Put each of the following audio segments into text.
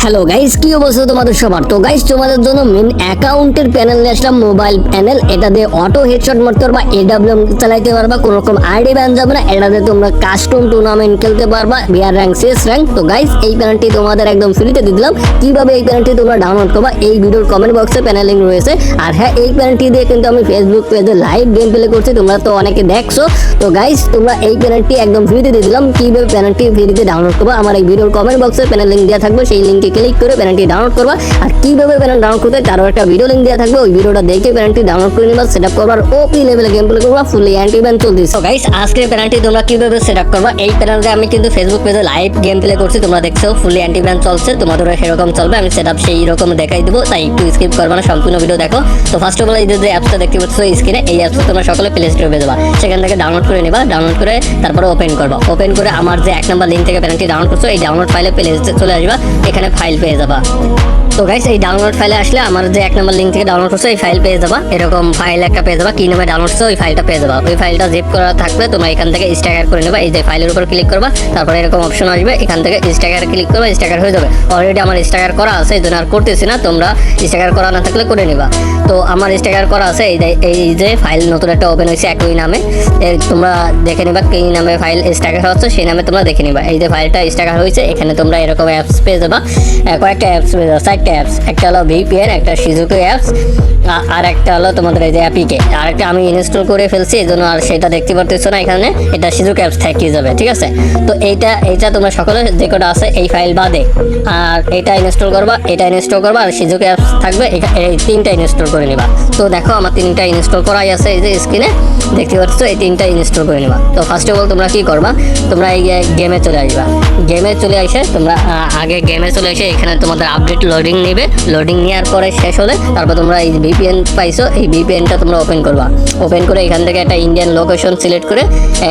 Hello guys, কি অবস্থা তোমাদের সবার? তো গাইস, তোমাদের জন্য মেন অ্যাকাউন্টের প্যানেল নিয়ে আসলাম, মোবাইল প্যানেল। এটা দিয়ে অটো হেডশট মারতে পারবা, এডব্লিউএম চালাইতে পারবা, কোনো রকম আইডি ব্যান যাবে না। এটা দিয়ে তোমরা কাস্টম টুর্নামেন্ট খেলতে পারবা, বিআর র্যাঙ্ক, সিএস র্যাঙ্ক। তো গাইস, এই প্যানেলটি তোমাদের একদম ফ্রিতে দিয়ে দিলাম। কিভাবে এই প্যানেলটি তোমরা ডাউনলোড করবা, এই ভিডিওর কমেন্ট বক্সে প্যানেল লিংক রয়েছে। আর হ্যাঁ, এই প্যানেলটি দিয়ে কিন্তু আমি ফেসবুক পেজে লাইভ গেম প্লে করছি, তোমরা তো অনেকে দেখছো। তো গাইস, তোমরা এই প্যানেলটি একদম ফ্রিতে দিয়ে দিলাম। কিভাবে প্যানেলটি ফ্রিতে ডাউনলোড করবা, আমার এই ভিডিওর কমেন্ট বক্সে প্যানেল লিংক দেওয়া থাকবে, সেই লিংকে ক্লিক করে প্যানেলটি ডাউনলোড করবা। আর কিভাবে প্যানেল ডাউনলোড করতে তারও একটা ভিডিও লিংক দেওয়া থাকবে, ওই ভিডিওটা দেখে প্যানেলটি ডাউনলোড করে নিবা, সেটআপ করবার ওপি লেভেলে গেম প্লে করবা, ফুলি অ্যান্টি ব্যান চলতেছে। সো গাইস, আজকের প্যানেলটি তোমরা কিভাবে সেটআপ করবা, এই প্যানেলটা আমি কিন্তু ফেসবুক পেজে লাইভ গেম প্লে করছি, তোমরা দেখছো ফুলি অ্যান্টি ব্যান চলছে, তোমাদেরও সেরকম চলবে। আমি সেটআপ সেই রকম দেখাই দেবো, তাই একটু স্কিপ করবা না, সম্পূর্ণ ভিডিও দেখো। তো ফার্স্ট অফ অল, এই যে অ্যাপসটা দেখতে পাচ্ছ স্ক্রিনে, এই অ্যাপসটা তোমরা সকলে প্লে স্টোরে পেয়ে যাবা, সেখান থেকে ডাউনলোড করে নিবা। ডাউনলোড করে তারপরে ওপেন করবা। ওপেন করে আমার যে 1 নম্বর লিংক থেকে প্যানেলটি ডাউনলোড করছো, এই ডাউনলোড ফাইলে প্লে চলে আসবা, এখানে ফাইল পেয়ে যাবা। তো গাইস, এই ডাউনলোড ফাইলে আসলে আমার যে 1 নম্বর লিংক থেকে ডাউনলোড করছো, এই ফাইল পেয়ে যাবা। এরকম ফাইল একটা পেয়ে যাবা, কি নামে ডাউনলোড করছো ওই ফাইলটা পেয়ে যাবা। ওই ফাইলটা জিপ করা থাকবে, তোমরা এখান থেকে স্ট্যাকার করে নেবা। এই যে ফাইলের উপর ক্লিক করবা, তারপরে এরকম অপশন আসবে, এখান থেকে স্ট্যাকার ক্লিক করবা, স্ট্যাকার হয়ে যাবে। অলরেডি আমার স্ট্যাকার করা আছে, এই জন্য আর করতেছি না, তোমরা স্ট্যাকার করা না থাকলে করে নিবা। তো আমার স্ট্যাকার করা আছে, এই যে ফাইল নতুন একটা ওপেন হয়েছে একই নামে, তোমরা দেখে নিবা কি নামে ফাইল স্ট্যাকার হচ্ছে, সেই নামে তোমরা দেখে নিবা। এই যে ফাইলটা স্ট্যাকার হয়েছে, এখানে তোমরা এরকম অ্যাপস পেয়ে যাবা, কয়েকটা অ্যাপস পেয়ে যাবা, 4টা অ্যাপস। একটা হলো ভিপিএন, একটা শিজুকু অ্যাপস, আর একটা হলো তোমাদের এই যে অ্যাপিকে। আর একটা আমি ইনস্টল করে ফেলছি, এই জন্য আর সেটা দেখতে পারতেছো না এখানে, এটা শিজুকু অ্যাপস থেকে যাবে, ঠিক আছে? তো এইটা তোমরা সকলে যে কটা আছে এই ফাইল বাদে, আর এটা ইনস্টল করবা, এটা ইনস্টল করবা, আর শিজুকু অ্যাপস থাকবে, এই 3টা ইনস্টল করে নিবা। তো দেখো, আমার 3টা ইনস্টল করাই আছে, এই যে স্ক্রিনে দেখতে পাচ্ছ, এই 3টা ইনস্টল করে নিবা। তো ফার্স্ট অফ অল তোমরা কি করবা, তোমরা এই গেমে চলে আসবা। গেমে চলে আসে তোমরা আগে গেমে চলে এসে এখানে তোমাদের আপডেট লোডিং নেবে। লোডিং নেওয়ার পরে শেষ হলে তারপর তোমরা এই ভিপিএন পাইছো, এই ভিপিএনটা তোমরা ওপেন করবা। ওপেন করে এখান থেকে একটা ইন্ডিয়ান লোকেশন সিলেক্ট করে,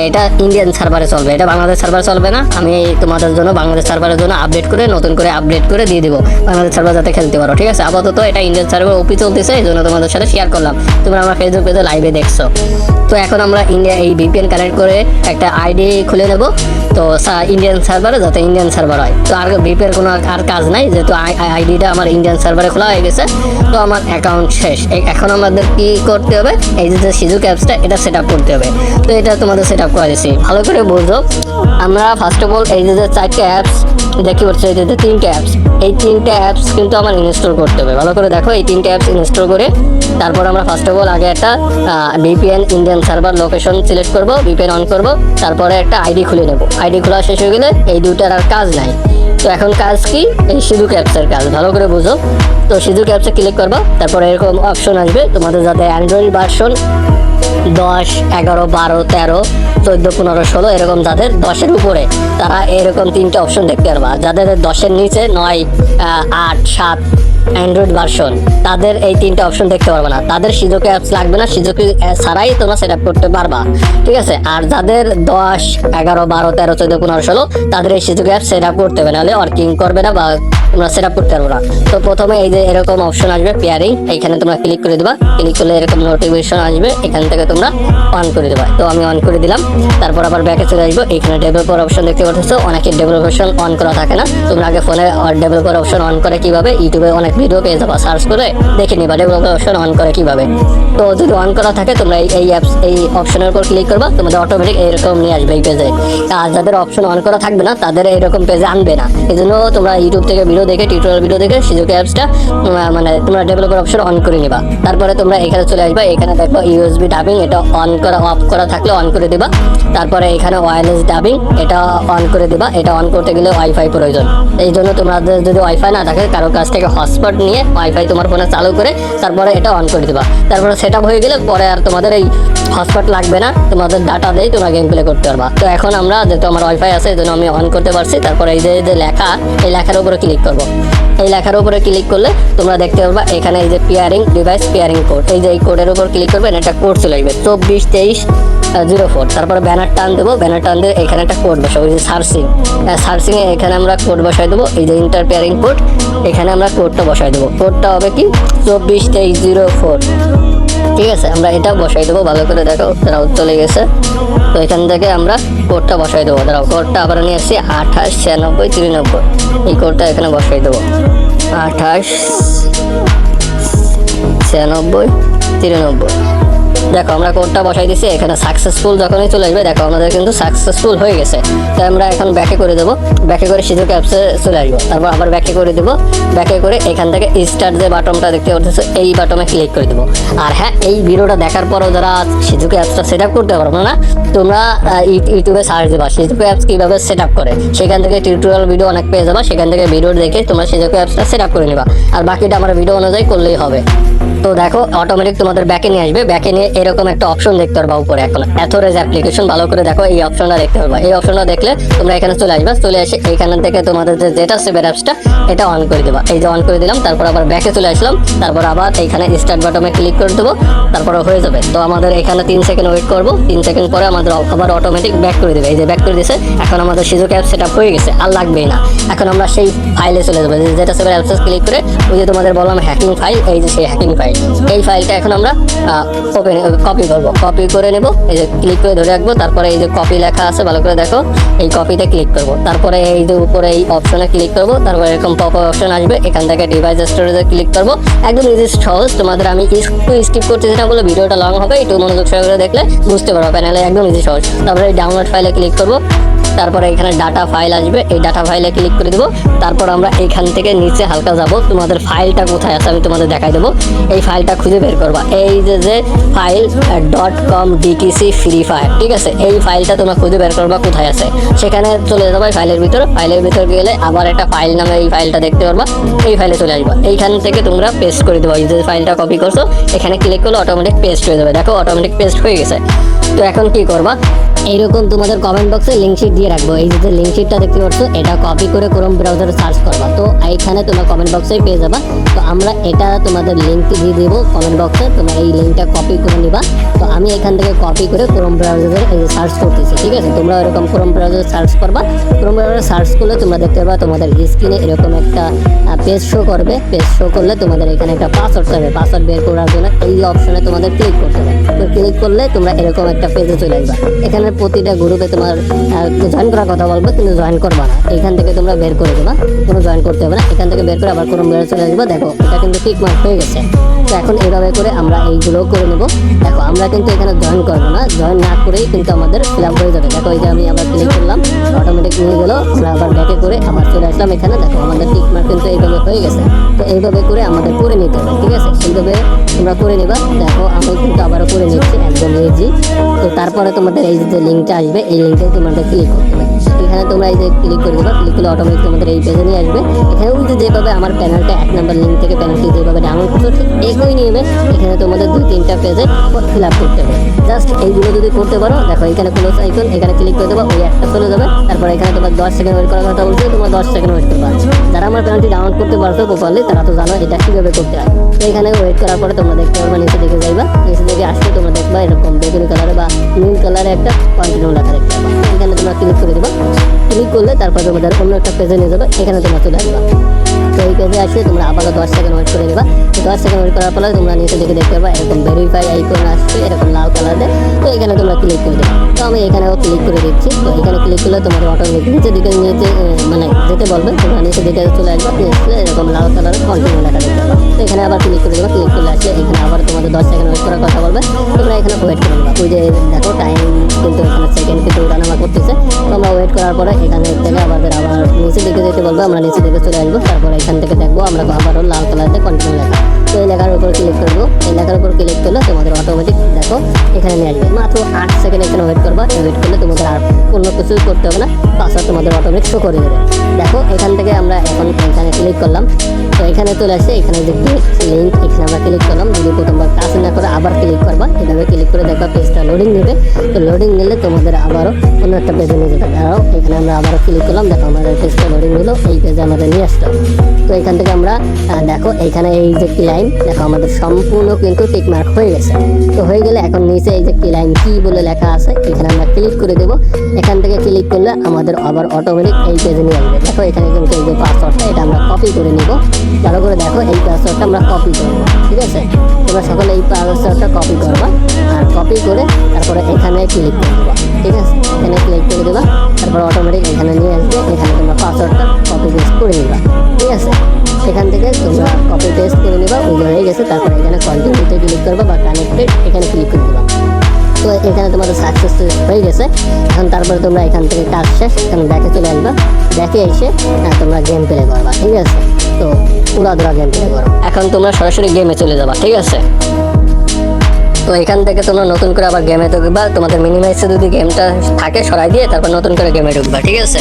এটা ইন্ডিয়ান সার্ভারে চলবে, এটা বাংলাদেশ সার্ভার চলবে না। আমি তোমাদের জন্য বাংলাদেশ সার্ভারের জন্য আপডেট করে নতুন করে আপডেট করে দিয়ে দিব, বাংলাদেশ সার্ভার যাতে খেলতে পারো, ঠিক আছে? আপাতত এটা ইন্ডিয়ান সার্ভার ওপি চলতেছে, এই জন্য তোমাদের সাথে শেয়ার করলাম, তোমরা আমার ফেসবুক পেজে লাইভে দেখছো। তো এখন আমরা এই ভিপিএন কানেক্ট করে একটা আইডি খুলে নেব, তো ইন্ডিয়ান সার্ভারে যাতে ইন্ডিয়ান সার্ভার হয়। তো আর ভিপিএন কোনো আর কাজ নাই, যেহেতু আইডিটা আমার ইন্ডিয়ান সার্ভারে খোলা হয়ে গেছে, তো আমার অ্যাকাউন্ট শেষ। এখন আমাদের কি করতে হবে, এই যে শিজুকু অ্যাপসটা এটা সেট আপ করতে হবে। তো এটা তোমাদের সেট আপ করে দিচ্ছি, ভালো করে বুঝো। আমরা ফার্স্ট অফ অল এই যে 4টা অ্যাপস দেখতে পাচ্ছি, এই যে 3টা অ্যাপস, এই 3টা অ্যাপস কিন্তু আমার ইনস্টল করতে হবে। ভালো করে দেখো, এই 3টা অ্যাপস ইনস্টল করে তারপর আমরা ফার্স্ট অফ অল আগে একটা VPN Indian server location select করব, ভিপিএন অন করব, তারপরে একটা আইডি খুলে নেব। আইডি খোলা শেষ হয়ে গেলে এই দুটার আর কাজ নাই। তো এখন কাজ কি, এই শিজুকু অ্যাপসের কাজ, ভালো করে বুঝো। তো শিজুকু অ্যাপসে ক্লিক করবা, তারপরে এরকম অপশন আসবে, তোমাদের যাতে অ্যান্ড্রয়েড ভার্সন 10, 11, 12, 13, 14, 15, 16 এরকম যাদের 10-এর উপরে, তারা এরকম 3টে অপশন দেখতে পারবা। যাদের 10-এর নিচে 9, 8, 7 অ্যান্ড্রয়েড ভার্সন, তাদের এই 3টে অপশন দেখতে পারবে না, তাদের শিজুকু অ্যাপস লাগবে না, শিজুকু ছাড়াই তোমরা সেট আপ করতে পারবা, ঠিক আছে? আর যাদের 10, 11, 12, 13, 14, 15, 16 তাদের এই শিজুকু অ্যাপস সেট আপ করতে হবে, নাহলে ওয়ার্কিং করবে না বা তোমরা সেট আপ করতে পারবো না। তো প্রথমে এই যে এরকম অপশন আসবে পেয়ারিং, এইখানে তোমরা ক্লিক করে দিবা। ক্লিক করলে এরকম নোটিফিকেশন আসবে, এখান থেকে তোমরা অন করে দেবা। তো আমি অন করে দিলাম, তারপর আবার ব্যাকে চলে আসবো। এখানে ডেভেলপার অপশন দেখতে পাচ্ছ, অনেকে ডেভেলপার অপশন অন করা থাকে না, তোমরা আগে ফোনে ডেভেলপার অপশন অন করে কিভাবে, ইউটিউবে অনেক ভিডিও পেয়ে যাবা, সার্চ করে দেখে নিবা ডেভেলপার অপশন অন করে কিভাবে। তো যদি অন করা থাকে তোমরা এই অ্যাপস এই অপশনের উপর ক্লিক করবা, তোমাদের অটোমেটিক এরকম নিয়ে আসবে এই পেজে। আর যাদের অপশন অন করা থাকবে না, তাদের এরকম পেজে আনবে না। এই জন্য তোমরা ইউটিউব থেকে ভিডিও দেখে, টিউটোরিয়াল ভিডিও দেখে শিজুকু অ্যাপসটা মানে তোমরা ডেভেলপার অপশন অন করে নিবা। তারপরে তোমরা এখানে চলে আসবা, এখানে দেখো ইউএসবি ডাবিং, এটা অন করা অফ করা থাকলে অন করে দিবা। তারপরে এখানে ওয়্যারলেস ডাবিং, এটা অন করে দিবা। এটা অন করতে গেলে ওয়াইফাই প্রয়োজন, এই জন্য তোমাদের যদি ওয়াইফাই না থাকে, কারো কাছ থেকে হটস্পট নিয়ে ওয়াইফাই তোমার ফোনে চালু করে তারপরে এটা অন করে দিবা। তারপরে সেট আপ হয়ে গেলে পরে আর তোমাদের এই হটস্পট লাগবে না, তোমাদের ডাটা দিয়ে তোমরা গেম প্লে করতে পারবা। তো এখন আমরা যেহেতু আমার ওয়াইফাই আছে, এই জন্য আমি অন করতে পারছি। তারপরে এই যে লেখা, এই লেখার উপরে ক্লিক করবো। এই লেখার উপরে ক্লিক করলে তোমরা দেখতে পারবা এখানে এই যে পেয়ারিং ডিভাইস পেয়ারিং কোড, এই যে এই কোডের উপর ক্লিক করবে, একটা কোড চলে আসবে 242304। তারপরে ব্যানার টান দেবো, ব্যানার টান দিয়ে এখানে একটা কোড বসাবো, এই যে সার্চিংয়ে এখানে আমরা কোড বসাই দেবো, এই যে ইন্টার পেয়ারিং কোড, এখানে আমরা কোডটা বসাই দেবো। কোডটা হবে কি 242304। ঠিক আছে, আমরা এটা বসাই দেবো, ভালো করে দেখো, দাঁড়াও চলে গেছে। তো এখান থেকে আমরা কোডটা বসাই দেবো, দাঁড়াও কোডটা আবার নিয়ে আসছি 28 96 93। এই কোডটা এখানে বসাই দেবো 28 96 93। দেখো আমরা কোডটা বসাই দিছি, এখানে সাকসেসফুল যখনই চলে আসবে দেখো আমাদের কিন্তু সাকসেসফুল হয়ে গেছে। তাই আমরা এখন ব্যাকে করে দেবো, ব্যাকে করে সিজুকে অ্যাপসে চলে আসবো, তারপর আবার ব্যাকে করে দেবো। ব্যাকে করে এখান থেকে স্টার্ট যে বাটনটা দেখতে পাচ্ছ এই বাটনে ক্লিক করে দেবো। আর হ্যাঁ, এই ভিডিওটা দেখার পরও যারা সিজুকে অ্যাপসটা সেট আপ করতে পারবো না, তোমরা ইউটিউবে সার্চ দেবা সিজুকে অ্যাপস কীভাবে সেট আপ করে, সেখান থেকে টিউটোরিয়াল ভিডিও অনেক পেয়ে যাবা, সেখান থেকে ভিডিও দেখে তোমরা সিজুকে অ্যাপসটা সেট আপ করে নিবা। আর বাকিটা আমার ভিডিও অনুযায়ী করলেই হবে। তো দেখো অটোমেটিক তোমাদের ব্যাকে নিয়ে আসবে, ব্যাকে নিয়ে এরকম একটা অপশন দেখতে পারবা উপরে, এখন অ্যাথোরেজ অ্যাপ্লিকেশন, ভালো করে দেখো এই অপশনটা দেখতে পারবা। এই অপশনটা দেখলে তোমরা এখানে চলে আসবে, চলে এসে এইখান থেকে তোমাদের যেটা সেভের অ্যাপসটা এটা অন করে দেবা। এই যে অন করে দিলাম, তারপর আবার ব্যাকে চলে আসলাম, তারপর আবার এইখানে স্টার্ট বাটনে ক্লিক করে দেবো, তারপর হয়ে যাবে। তো আমাদের এখানে 3 সেকেন্ড ওয়েট করবো, 3 সেকেন্ড পরে আমাদের আবার অটোমেটিক ব্যাক করে দেবে। এই যে ব্যাক করে দিয়েছে, এখন আমাদের সিজুকে অ্যাপ সেট আপ হয়ে গেছে, আর লাগবেই না। এখন আমরা সেই ফাইলে চলে যাবো, যেটা সেভের অ্যাপসে ক্লিক করে ওই যে তোমাদের বললাম হ্যাকিং ফাইল, এই যে সেই হ্যাকিং ফাইল, এই ফাইলটা এখন আমরা কপি করবো, কপি করে নেব। এই যে ক্লিক করে ধরে রাখবো, তারপরে এই যে কপি লেখা আছে ভালো করে দেখো, এই কপিতে ক্লিক করব, তারপরে এই যে উপরে এই অপশনে ক্লিক করব, তারপরে এরকম পপ অপশন আসবে, এখান থেকে ডিভাইস স্টোরেজে ক্লিক করব। একদম ইজি সহজ, তোমাদের আমি একটু স্কিপ করতেছি না বলে ভিডিওটা লং হবে, একটু মনোযোগ সহকারে দেখলে বুঝতে পারবো। প্যানেলে একদম ইজি সহজ। তারপরে এই ডাউনলোড ফাইলে ক্লিক করব, তারপরে এখানে ডাটা ফাইল আসবে, এই ডাটা ফাইলে ক্লিক করে দেবো। তারপর আমরা এখান থেকে নিচে হালকা যাব, তোমাদের ফাইলটা কোথায় আছে আমি তোমাদের দেখাই দেবো। এই ফাইলটা খুঁজে বের করবা, এই যে file .com DTC free fire, ঠিক আছে, এই ফাইলটা তোমরা খুঁজে বের করবা কোথায় আছে, সেখানে চলে যাবে ফাইলের ভিতর। ফাইলের ভিতর গেলে আবার একটা ফাইল নামে এই ফাইলটা দেখতে পারবা, এই ফাইলে চলে আসবা। এইখান থেকে তোমরা পেস্ট করে দেবো, এই যে ফাইলটা কপি করছো এখানে ক্লিক করলে অটোমেটিক পেস্ট হয়ে যাবে। দেখো অটোমেটিক পেস্ট হয়ে গেছে। তো এখন কি করবা, এইরকম তোমাদের কমেন্ট বক্সে লিঙ্ক শিট দিয়ে রাখবো। এই যে লিঙ্ক শিটটা দেখতে পাচ্ছ, এটা কপি করে ক্রোম ব্রাউজারে সার্চ করবা, তো এইখানে তোমরা কমেন্ট বক্সেই পেয়ে যাবা। তো আমরা এটা তোমাদের লিঙ্ক দিয়ে দেবো কমেন্ট বক্সে, তোমরা এই লিঙ্কটা কপি করে নিবা। তো আমি এখান থেকে কপি করে ক্রোম ব্রাউজারে এই যে সার্চ করতেছি, ঠিক আছে, তোমরা এরকম ক্রোম ব্রাউজারে সার্চ করবা। ক্রোম ব্রাউজারে সার্চ করলে তোমরা দেখতে পাবা তোমাদের স্ক্রিনে এরকম একটা পেজ শো করবে। পেজ শো করলে তোমাদের এখানে একটা পাসওয়ার্ড চাইবে, পাসওয়ার্ড বের করার জন্য এই অপশনে তোমাদের ক্লিক করতে হবে। তো ক্লিক করলে তোমরা এরকম একটা পেজে চলে আসবা। এখানে প্রতিটা গ্রুপে তোমার জয়েন করার কথা বলবো, কিন্তু জয়েন করবা না, এখান থেকে তোমরা বের করে দেবা, কোনো জয়েন করতে হবে না। এখান থেকে বের করে আবার ক্রোম ব্রাউজারে চলে আসবা। দেখো এটা কিন্তু টিক মার্ক হয়ে গেছে। তো এখন এইভাবে করে আমরা এইগুলো করে নেব। দেখো আমরা কিন্তু এখানে জয়েন করবো না, জয়েন না করেই কিন্তু আমাদের ফিল আপ হয়ে যাবে। দেখো এই যে আমি আবার ক্লিক করলাম, অটোমেটিক নিয়ে গেলো, আমরা আবার ব্যাকে করে আবার চলে আসলাম এখানে। দেখো আমাদের টিক মার্ক কিন্তু এইভাবে হয়ে গেছে। তো এইভাবে করে আমাদের করে নিতে হবে, ঠিক আছে, এইভাবে তোমরা করে নেবা। দেখো আমি কিন্তু আবারও করে নিচ্ছি, একদম ইজি। তো তারপরে তোমাদের এই যে লিঙ্কটা আসবে, এই লিঙ্কে তোমাদের ক্লিক করতে হবে। এখানে তোমরা এই যে ক্লিক করে দেবা, ক্লিক করলে অটোমেটিক তোমাদের এই পেজে নিয়ে আসবে। এখানে ওই যে যেভাবে আমার প্যানেলটা 1 নম্বর লিঙ্ক থেকে প্যানেলটি যেভাবে ডাউনলোড করছো ঠিক একই নিয়মে এখানে তোমাদের 2-3টা পেজে ফিল আপ করতে হবে। জাস্ট এইগুলো যদি করতে পারো, দেখো এখানে ক্লোজ আইকন, এখানে ক্লিক করে দেবা, ওই একটা চলে যাবে। তারপর এখানে তোমার 10 সেকেন্ড ওয়েট করার কথা বলছে, তোমরা 10 সেকেন্ড ওয়েট করবা। যারা আমার প্যানেলটি ডাউনলোড করতে পারছো প্রপারলি তারা তো জানো এটা কীভাবে করতে হয়। তো এখানে ওয়েট করার পরে তোমরা দেখতে পারবা, নিচে দিকে যাইবা, নিচে দিকে আসলে তোমরা দেখবা এরকম বেগুনি কালারে বা নীল কালারে একটা কন্টিনিউ লেখা দেখতে পাবা। এখানে তোমরা ক্লিক করে দেবা, ক্লিক করলে তারপর তোমাদের অন্য একটা পেজে নিয়ে যাবে, এখানে তোমরা চলে আসবা। তো এই পেজে আসলে তোমরা আবারও 10 সেকেন্ড ওয়েট করে নেবা। 10 সেকেন্ড ওয়েট করার পরে তোমরা নিচে দিকে দেখতে পাবা এরকম ভেরিফাই আইকন আসছে, এরকম লাল কালারে। তো এখানে তোমরা ক্লিক করে দেবা। তো আমি এখানেও ক্লিক করে দিচ্ছি। তো এখানে ক্লিক করলে তোমাদের অটোমেটিক নিচে দিকে মানে যেতে বলবে, তোমরা নিচে দিকে চলে আসবা, আসলে এরকম লাল কালারের কন্টিনিউ লেখা দেখতে পাবা। তো এখানে আবার ক্লিক করে দেবা, ক্লিক করলে আসলে এখানে আবার তোমাদের 10 সেকেন্ড ওয়েট করার কথা বলবে, তোমরা এখানে ওয়েট করে নেবা। ওই যে দেখো টাইম কিন্তু এখানে সেকেন্ড কিন্তু ওঠানামা করতেছে। তো আমরা ওয়েট করার পরে এখানে থেকে আবার নিচে দিকে যেতে বলবো, আমরা নিচে দিকে চলে আসবো। তারপর এখান থেকে দেখবো আমরা আবারও লাল কালারে কন্টিনিউ লেখা। তো এই লেখার উপর ক্লিক করবো, এই লেখার উপর ক্লিক করলে তোমাদের অটোমেটিক দেখো এখানে নিয়ে আসবে। মাত্র 8 সেকেন্ড এখানে ওয়েট করবা। ওয়েট করলে তোমাদের আর কোনো কিছুই করতে হবে না, পাসওয়ার্ড তোমাদের অটোমেটিক শো করে দেবে। দেখো এখান থেকে আমরা এখন এখানে ক্লিক করলাম। তো এখানে চলে আসছে, এখানে যে লিঙ্ক, এখানে আমরা ক্লিক করলাম। যদি প্রথমবার কাজ না করে আবার ক্লিক করবা, এভাবে ক্লিক করে দেখবা পেজটা লোডিং নেবে। তো লোডিং নিলে তোমাদের আবারও অন্য একটা পেজে নিয়ে যেতে পারো। এখানে আমরা আবারও ক্লিক করলাম, দেখো আমাদের পেজটা লোডিং নিলো, এই পেজে আমাদের নিয়ে আসতে হবে। তো এখান থেকে আমরা দেখো এখানে এই যে ক্লাইম দেখো আমাদের সম্পূর্ণ কিন্তু টিক মার্ক হয়ে গেছে। তো হয়ে গেলে এখন নিচে এই যে ক্লাইম কি বলে লেখা আছে এখানে আমরা ক্লিক করে দেব। এখান থেকে ক্লিক করলে আমাদের আবার অটোমেটিক এই পেজে নিয়ে আসবে। দেখো এখানে কিন্তু এই যে পাসওয়ার্ডটা এটা আমরা কপি করে নিব। ভালো করে দেখো এই পাসওয়ার্ডটা আমরা কপি করব, ঠিক আছে? তোমরা সকলে এই পাসওয়ার্ডটা কপি করবা, আর কপি করে তারপরে এখানে ক্লিক করে দেবা, ঠিক আছে? এখানে ক্লিক করে দেবা, তারপর অটোমেটিক এখানে নিয়ে আসবে। এখানে তোমরা পাসওয়ার্ডটা কপি পেস্ট করে নিবা, ঠিক আছে? এখান থেকে তোমরা কপি পেস্ট করে নিবা, ওইগুলো হয়ে গেছে। তারপর এখানে কন্টিনিউতে ক্লিক করবা বা কানেক্টেড এখানে ক্লিক করে দেবা। তো এখানে তোমাদের সাকসেস হয়ে গেছে। এখন তারপরে তোমরা এখান থেকে কাজ শেষ, এখানে ব্যাকে চলে আসবা। ব্যাকে এসে তোমরা গেম প্লে করবা, ঠিক আছে? তো পুরাধুরা গেম প্লে করো। এখন তোমরা সরাসরি গেমে চলে যাবা, ঠিক আছে? তো এখান থেকে তোমরা নতুন করে আবার গেমে ঢুকবা। তোমাদের মিনিমাইজে যদি গেমটা থাকে সরাই দিয়ে তারপর নতুন করে গেমে ঢুকবা, ঠিক আছে?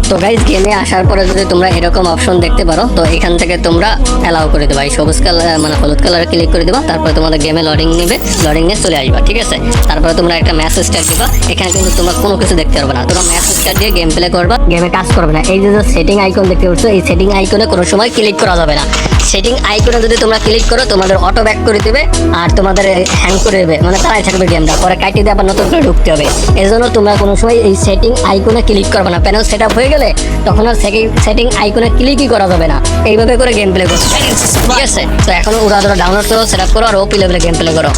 তো গাইজ গেমে আসার পরে যদি তোমরা এরকম অপশন দেখতে পারো, তো এখান থেকে তোমরা অ্যালাউ করে দেবা। এই সবুজ কালার মানে হলুদ কালারে ক্লিক করে দেবা। তারপরে তোমাদের গেমে লোডিং নেবে, লোডিং নিয়ে চলে আসবা, ঠিক আছে? তারপরে তোমরা একটা মেসেজ স্টার্ট দিবা। এখানে কিন্তু তোমরা কোনো কিছু দেখতে পারবে না, তোমরা মেসেজ স্টার্ট দিয়ে গেম প্লে করবা, গেমে কাজ করবে না। এই যে সেটিং আইকন দেখতে পাচ্ছ, এই সেটিং আইকনে কোনো সময় ক্লিক করা যাবে না। সেটিং আইকনে যদি তোমরা ক্লিক করো তোমাদের অটো ব্যাক করে দেবে আর তোমাদের হ্যাং করে দেবে, মানে তারাই থাকবে গেমটা, পরে কাটিয়ে দিয়ে আবার নতুন করে ঢুকতে হবে। এই জন্য তোমরা কোনো সময় এই সেটিং আইকনে ক্লিক করবে না। প্যানেল সেট আপ হয়ে গেলে তখন আর সেটিং আইকনে ক্লিকই করা যাবে না। এইভাবে করে গেম প্লে করো, ঠিক আছে? তো এখন ওরা ডাউনলোড করো, সেট আপ করো আর ওপি লেভেলে গেম প্লে করো।